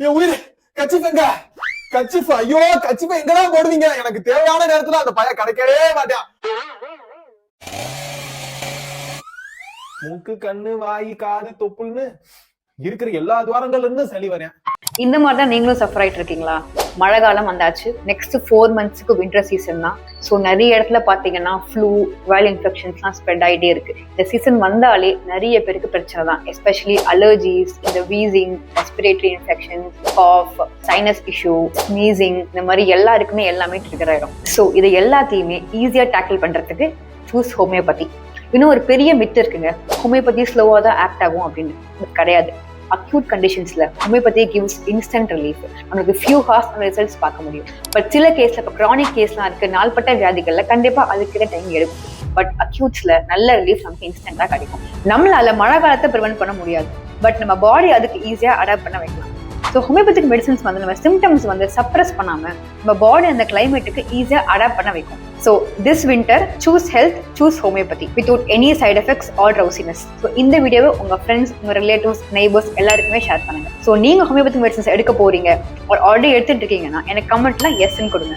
என் உயிர் கச்சிஃப் எங்க? கச்சிஃப், ஐயோ கச்சிஃப் எங்கதான் போடுவீங்க? எனக்கு தேவையான நேரத்துல அந்த பையன் கிடைக்கவே மாட்டான். மூக்கு, கண்ணு, வாய், காது, தொப்புள்னு இருக்கிற எல்லா துவாரங்கள்ல இருந்து சளி வரேன். இந்த மாதிரி தான் நீங்களும் சஃபர் ஆயிட்டு இருக்கீங்களா? மழை காலம் வந்தாச்சு. நெக்ஸ்ட் 4 months வின்டர் சீசன் தான். ஸோ நிறைய இடத்துல பார்த்தீங்கன்னா ஃப்ளூ, வைரல் இன்ஃபெக்ஷன்ஸ்லாம் ஸ்ப்ரெட் ஆகிட்டே இருக்கு. இந்த சீசன் வந்தாலே நிறைய பேருக்கு பிரச்சனை தான். எஸ்பெஷலி அலர்ஜிஸ், இந்த wheezing, respiratory infections, cough, sinus issue, sneezing, இந்த மாதிரி எல்லாருக்குமே எல்லாமே ட்ரிகர் ஆயிடும். ஸோ இதை எல்லாத்தையுமே ஈஸியாக டேக்கிள் பண்றதுக்கு சூஸ் ஹோமியோபதி. இன்னும் ஒரு பெரிய மித்து இருக்குங்க, ஹோமியோபதி ஸ்லோவாக தான் ஆக்ட் ஆகும் அப்படின்னு. கிடையாது. அக்யூட் கண்டிஷன்ஸ்ல ஹோமியோபதி கிவ்ஸ் இன்ஸ்டன்ட் ரிலீஃப். நம்மளுக்கு ஃபியூ ஹார்ஸ் ரிசல்ட்ஸ் பார்க்க முடியும். பட் சில கேஸ்ல, இப்போ கிரானிக் கேஸ்லாம் இருக்கு, நாள்பட்ட வியாதிகள்ல கண்டிப்பா அதுக்கிட்ட டைம் எடுக்கும். பட் அக்யூட்ஸ்ல நல்ல ரிலீஃப் நமக்கு இன்ஸ்டன்டா கிடைக்கும். நம்மளால மழை காலத்தை ப்ரிவென்ட் பண்ண முடியாது, பட் நம்ம பாடி அதுக்கு ஈஸியா அடாப்ட் பண்ண வைக்கலாம். ஸோ ஹோமியோபதிக் மெடிசன்ஸ் வந்து நம்ம சிம்டம்ஸ் வந்து சப்ரஸ் பண்ணாம நம்ம பாடி அந்த கிளைமேட்டுக்கு ஈஸியா அடாப்ட் பண்ண வைக்கும். So this winter choose health, choose homeopathy without any side effects or drowsiness. So இந்த வீடியோவை உங்க ஃப்ரெண்ட்ஸ், உங்க ரிலேட்டிவ்ஸ், நெய்பர்ஸ் எல்லாருக்குமே ஷேர் பண்ணுங்க. ஸோ நீங்க ஹோமியோபதிக் மெடிசன்ஸ் எடுக்க போறீங்க ஆல்ரெடி எடுத்துட்டு இருக்கீங்கன்னா எனக்கு கமெண்ட்ல எஸ்ன்னு கொடுங்க.